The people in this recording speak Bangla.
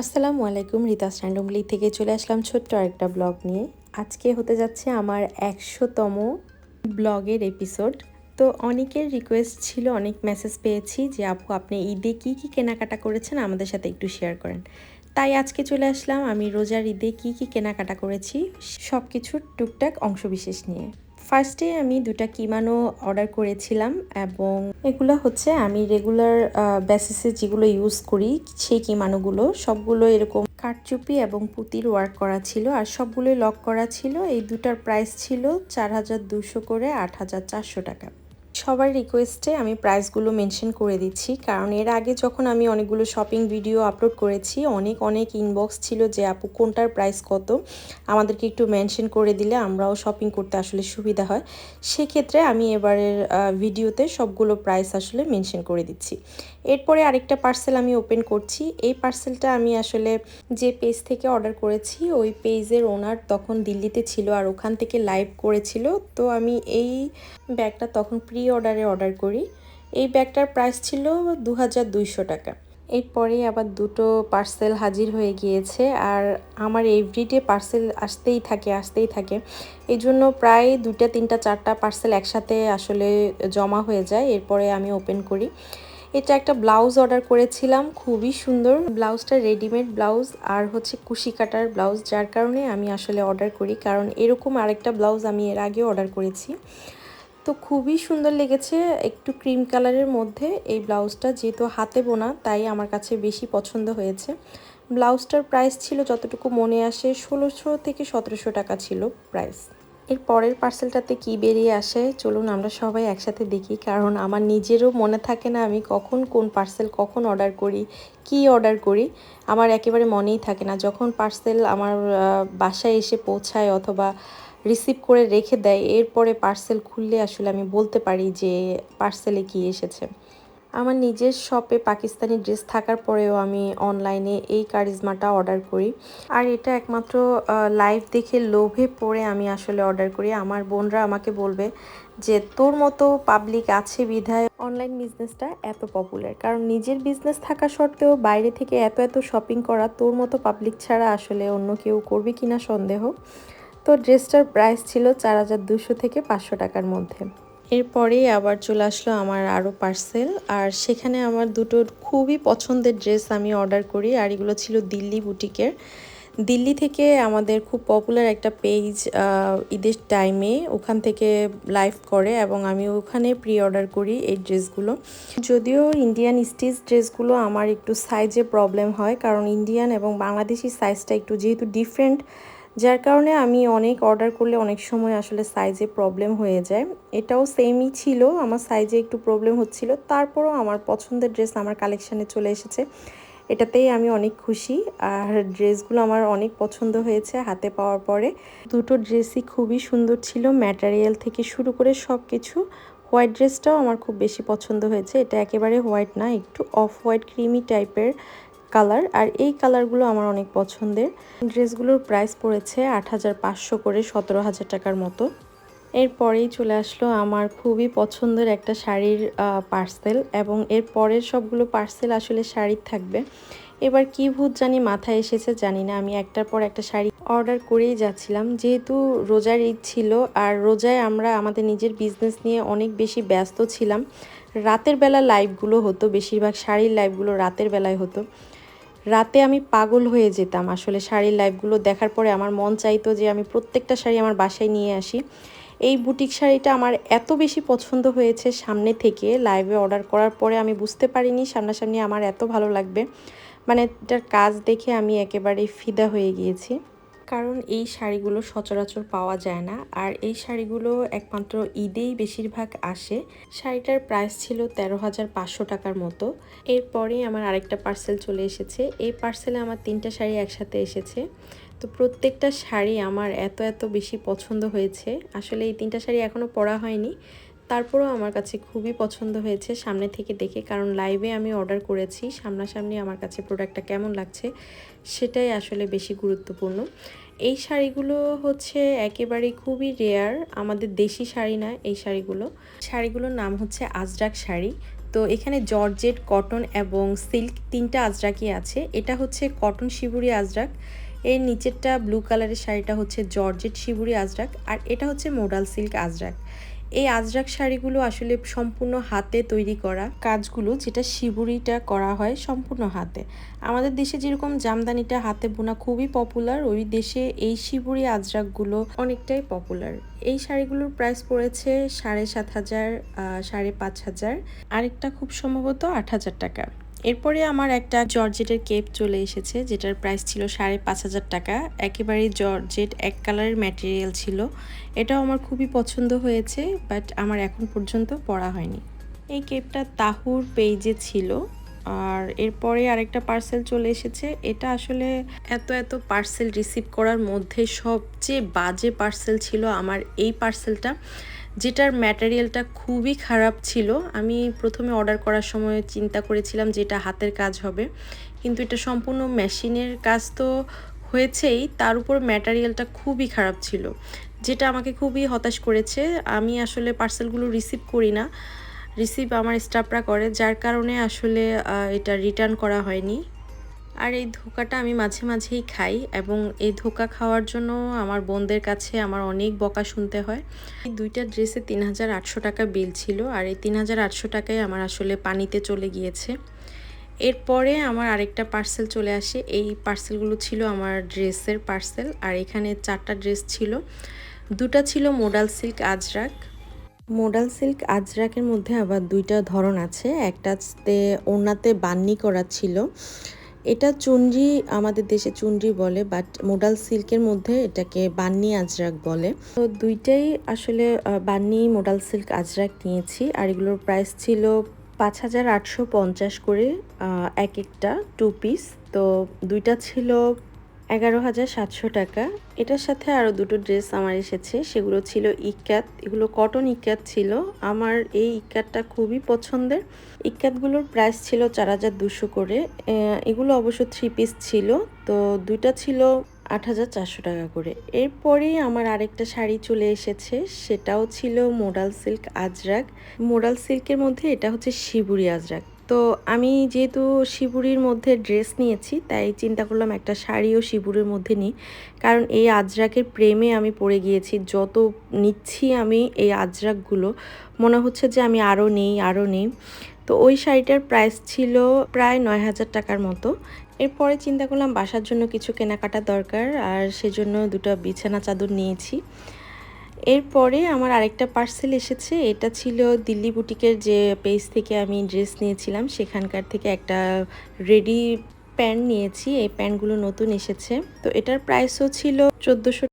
আসসালামু আলাইকুম, রিতাস র্যান্ডমলি থেকে চলে আসলাম ছোট্ট আরেকটা ব্লগ নিয়ে। আজকে হতে যাচ্ছে আমার 100তম ব্লগের এপিসোড। তো অনেকের রিকোয়েস্ট ছিল, অনেক মেসেজ পেয়েছি যে আপু আপনি ঈদে কি কি কেনাকাটা করেছেন আমাদের সাথে একটু শেয়ার করেন। তাই আজকে চলে আসলাম আমি রোজার ঈদে কি কি কেনাকাটা করেছি সব কিছুর টুকটাক অংশবিশেষ নিয়ে। ফার্স্টে আমি দুটা কিমানো অর্ডার করেছিলাম এবং এগুলো হচ্ছে আমি রেগুলার বেসিসে যেগুলো ইউজ করি সেই কিমানোগুলো সবগুলো এরকম কারচুপি এবং পুঁতির ওয়ার্ক করা ছিল আর সবগুলোই লক করা ছিল। এই দুটার প্রাইস ছিল 4200 করে 8400 টাকা। সবার রিকোয়েস্টে আমি প্রাইসগুলো মেনশন করে দিচ্ছি, কারণ এর আগে যখন আমি অনেকগুলো শপিং ভিডিও আপলোড করেছি অনেক ইনবক্স ছিল যে আপু কোনটার প্রাইস কত, আমাদেরকে একটু মেনশন করে দিলে আমরাও শপিং করতে আসলে সুবিধা হয়। সেক্ষেত্রে আমি এবারের ভিডিওতে সবগুলো প্রাইস আসলে মেনশন করে দিচ্ছি। এরপরে আরেকটা পার্সেল আমি ওপেন করছি। এই পার্সেলটা আমি আসলে যে পেজ থেকে অর্ডার করেছি ওই পেজের ওনার তখন দিল্লিতে ছিল আর ওখান থেকে লাইভ করেছিল। তো আমি এই ব্যাগটা তখন প্রি অর্ডারে অর্ডার করি। এই ব্যাগটার প্রাইস ছিল 2200 টাকা। এরপরে আবার দুটো পার্সেল হাজির হয়ে গিয়েছে আর আমার এভরিডে পার্সেল আসতেই থাকে। এই জন্য প্রায় 2টা 3টা 4টা পার্সেল একসাথে আসলে জমা হয়ে যায়। এরপরে আমি ওপেন করি। এটা একটা ব্লাউজ অর্ডার করেছিলাম, খুবই সুন্দর ব্লাউজটা, রেডিমেড ব্লাউজ আর হচ্ছে কুশি কাটার ব্লাউজ, যার কারণে আমি আসলে অর্ডার করি, কারণ এরকম আরেকটা ব্লাউজ আমি এর আগেও অর্ডার করেছি। তো খুবই সুন্দর লেগেছে, একটু ক্রিম কালারের মধ্যে এই ব্লাউজটা, যেহেতু হাতে বোনা তাই আমার কাছে বেশি পছন্দ হয়েছে। ব্লাউজটার প্রাইস ছিল যতটুকু মনে আসে 1600 থেকে 1700 টাকা ছিল প্রাইস। এর পরের পার্সেলটাতে কি বেরিয়ে আসে চলুন আমরা সবাই একসাথে দেখি, কারণ আমার নিজেরও মনে থাকে না আমি কখন কোন পার্সেল কখন অর্ডার করি, কি অর্ডার করি, আমার একেবারে মনেই থাকে না। যখন পার্সেল আমার বাসায় এসে পৌঁছায় অথবা রিসিভ করে রেখে দেয়, এরপরে পার্সেল খুললে আসলে আমি বলতে পারি যে পার্সেলে কি এসেছে। আমার নিজের শপে পাকিস্তানি ড্রেস থাকার পরেও আমি অনলাইনে এই কারিজমাটা অর্ডার করি, আর এটা একমাত্র লাইভ দেখে লোভে পড়ে আমি আসলে অর্ডার করি। আমার বোনরা আমাকে বলবে যে তোর মতো পাবলিক আছে বিধায় অনলাইন বিজনেসটা এত পপুলার, কারণ নিজের বিজনেস থাকা সত্ত্বেও বাইরে থেকে এত শপিং করা তোর মতো পাবলিক ছাড়া আসলে অন্য কেউ করবে কিনা সন্দেহ। তো ড্রেসটার প্রাইস ছিল 4200 থেকে 500 টাকার মধ্যে। এরপরেই আবার চলে আসলো আমার আরও পার্সেল, আর সেখানে আমার দুটো খুবই পছন্দের ড্রেস আমি অর্ডার করি, আর এগুলো ছিল দিল্লি বুটিকের। দিল্লি থেকে আমাদের খুব পপুলার একটা পেজ ঈদের টাইমে ওখান থেকে লাইভ করে এবং আমি ওখানে প্রি অর্ডার করি এই ড্রেসগুলো। যদিও ইন্ডিয়ান স্টিচ ড্রেসগুলো আমার একটু সাইজে প্রবলেম হয়, কারণ ইন্ডিয়ান এবং বাংলাদেশি সাইজটা একটু যেহেতু ডিফারেন্ট, যার কারণে আমি অনেক অর্ডার করলে অনেক সময় আসলে সাইজে প্রবলেম হয়ে যায়। এটাও সেমই ছিল, আমার সাইজে একটু প্রবলেম হচ্ছিল, তারপরও আমার পছন্দের ড্রেস আমার কালেকশানে চলে এসেছে, এটাতেই আমি অনেক খুশি। আর ড্রেসগুলো আমার অনেক পছন্দ হয়েছে হাতে পাওয়ার পরে। দুটো ড্রেসই খুবই সুন্দর ছিল, ম্যাটেরিয়াল থেকে শুরু করে সব কিছু। হোয়াইট ড্রেসটাও আমার খুব বেশি পছন্দ হয়েছে, এটা একেবারে হোয়াইট না, একটু অফ হোয়াইট ক্রিমি টাইপের কালার, আর এই কালারগুলো আমার অনেক পছন্দের। ড্রেসগুলোর প্রাইস পড়েছে 8500 করে 17000 টাকার মতো। এরপরেই চলে আসলো আমার খুবই পছন্দের একটা শাড়ির পার্সেল, এবং এর পরের সবগুলো পার্সেল আসলে শাড়ির থাকবে। এবার কি ভূত জানি মাথায় এসেছে জানি না, আমি একটার পর একটা শাড়ি অর্ডার করেই যাচ্ছিলাম। যেহেতু রোজার ঈদ ছিল আর রোজায় আমরা আমাদের নিজের বিজনেস নিয়ে অনেক বেশি ব্যস্ত ছিলাম, রাতের বেলা লাইভগুলো হতো, বেশিরভাগ শাড়ির লাইভগুলো রাতের বেলায় হতো। রাতে আমি পাগল হয়ে যেতাম আসলে শাড়ির লাইভগুলো দেখার পরে, আমার মন চাইতো যে আমি প্রত্যেকটা শাড়ি আমার বাসায় নিয়ে আসি। এই বুটিক শাড়িটা আমার এত বেশি পছন্দ হয়েছে সামনে থেকে, লাইভে অর্ডার করার পরে আমি বুঝতে পারিনি সামনাসামনি আমার এত ভালো লাগবে। মানে এটার কাজ দেখে আমি একেবারে ফিদা হয়ে গিয়েছি, কারণ এই শাড়িগুলো সচরাচর পাওয়া যায় না, আর এই শাড়িগুলো একমাত্র ঈদেই বেশিরভাগ আসে। শাড়িটার প্রাইস ছিল 13500 টাকার মতো। এরপরেই আমার আরেকটা পার্সেল চলে এসেছে। এই পার্সেলে আমার 3টা শাড়ি একসাথে এসেছে। তো প্রত্যেকটা শাড়ি আমার এত বেশি পছন্দ হয়েছে, আসলে এই 3টা শাড়ি এখনও পরা হয়নি, তারপরেও আমার কাছে খুবই পছন্দ হয়েছে সামনে থেকে দেখে, কারণ লাইভে আমি অর্ডার করেছি, সামনাসামনি আমার কাছে প্রোডাক্টটা কেমন লাগছে সেটাই আসলে বেশি গুরুত্বপূর্ণ। এই শাড়িগুলো হচ্ছে একেবারেই খুবই রেয়ার, আমাদের দেশি শাড়ি না এই শাড়িগুলোর নাম হচ্ছে আজরাক শাড়ি। তো এখানে জর্জেট, কটন এবং সিল্ক তিনটা আজরাকই আছে। এটা হচ্ছে কটন শিবুরি আজরাক, এর নিচেরটা ব্লু কালারের শাড়িটা হচ্ছে জর্জেট শিবুরি আজরাক, আর এটা হচ্ছে মোডাল সিল্ক আজরাক। এই আজরাক শাড়িগুলো আসলে সম্পূর্ণ হাতে তৈরি করা কাজগুলো, যেটা শিবুরিটা করা হয় সম্পূর্ণ হাতে। আমাদের দেশে যেরকম জামদানিটা হাতে বোনা খুবই পপুলার, ওই দেশে এই শিবুরি আজরাকগুলো অনেকটাই পপুলার। এই শাড়িগুলোর প্রাইস পড়েছে 7,500, 5,500, আরেকটা খুব সম্ভবত 8,000 টাকা। এরপরে আমার একটা জর্জেটের কেপ চলে এসেছে, যেটার প্রাইস ছিল 5,500 টাকা। একেবারে জর্জেট এক কালারের ম্যাটেরিয়াল ছিল। এটাও আমার খুবই পছন্দ হয়েছে, বাট আমার এখন পর্যন্ত পরা হয়নি। এই কেপটা তাহুর পেজে ছিল। আর এরপরে আরেকটা পার্সেল চলে এসেছে। এটা আসলে এত পার্সেল রিসিভ করার মধ্যে সবচেয়ে বাজে পার্সেল ছিল আমার এই পার্সেলটা, যেটার ম্যাটেরিয়ালটা খুবই খারাপ ছিল। আমি প্রথমে অর্ডার করার সময় চিন্তা করেছিলাম যে এটা হাতের কাজ হবে, কিন্তু এটা সম্পূর্ণ মেশিনের কাজ তো হয়েছেই, তার উপর ম্যাটেরিয়ালটা খুবই খারাপ ছিল, যেটা আমাকে খুবই হতাশ করেছে। আমি আসলে পার্সেলগুলো রিসিভ করি না, রিসিভ আমার স্টাফরা করে, যার কারণে আসলে এটা রিটার্ন করা হয়নি। আর এই ধোকাটা আমি মাঝে মাঝেই খাই, এবং এই ধোকা খাওয়ার জন্য আমার বোনদের কাছে আমার অনেক বকা শুনতে হয়। এই দুইটা ড্রেসে 3,800 টাকা বিল ছিল, আর এই 3,800 টাকায় আমার আসলে পানিতে চলে গিয়েছে। এরপরে আমার আরেকটা পার্সেল চলে আসে। এই পার্সেলগুলো ছিল আমার ড্রেসের পার্সেল, আর এখানে 4টা ড্রেস ছিল। দুটা ছিল modal silk Ajrak. Modal silk আজরাকের মধ্যে আবার দুইটা ধরন আছে। একটাতে ওড়নাতে বান্নি করা ছিল, এটা চুনরি, আমাদের দেশে চুনরি বলে, বাট মোডাল সিল্কের মধ্যে এটাকে বান্নি আজরাক বলে। তো দুইটাই আসলে বান্নি মোডাল সিল্ক আজরাক নিয়েছি, আর এগুলোর প্রাইস ছিল 5,850 করে এক একটা 2 পিস। তো দুইটা ছিল 11,700 টাকা। এটার সাথে আরও দুটো ড্রেস আমার এসেছে, সেগুলো ছিল ইক্কাত। এগুলো কটন ইক্কাত ছিল। আমার এই ইক্কাতটা খুবই পছন্দের। ইক্কাতগুলোর প্রাইস ছিল 4,200 করে। এগুলো অবশ্য 3 পিস ছিল, তো দুইটা ছিল 8,400 টাকা করে। এরপরেই আমার আরেকটা শাড়ি চলে এসেছে, সেটাও ছিল মোডাল সিল্ক আজরাক। মোডাল সিল্কের মধ্যে এটা হচ্ছে শিবুরি আজরাক। তো আমি যেহেতু শিবুরির মধ্যে ড্রেস নিয়েছি, তাই চিন্তা করলাম একটা শাড়িও শিবুরির মধ্যে নিই, কারণ এই আজরাকের প্রেমে আমি পড়ে গিয়েছি। যত নিচ্ছি আমি এই আজরাকগুলো, মনে হচ্ছে যে আমি আরও নেই। তো ওই শাড়িটার প্রাইস ছিল প্রায় 9,000 টাকার মতো। এরপরে চিন্তা করলাম বাসার জন্য কিছু কেনাকাটা দরকার, আর সেজন্য দুটো বিছানা চাদর নিয়েছি। এরপরে আমার আরেকটা পার্সেল এসেছে। এটা ছিল দিল্লি বুটিকের যে পেজ থেকে আমি ড্রেস নিয়েছিলাম, সেখানকার থেকে একটা রেডি প্যান্ট নিয়েছি। এই প্যান্টগুলো নতুন এসেছে, তো এটার প্রাইসও ছিল 1,400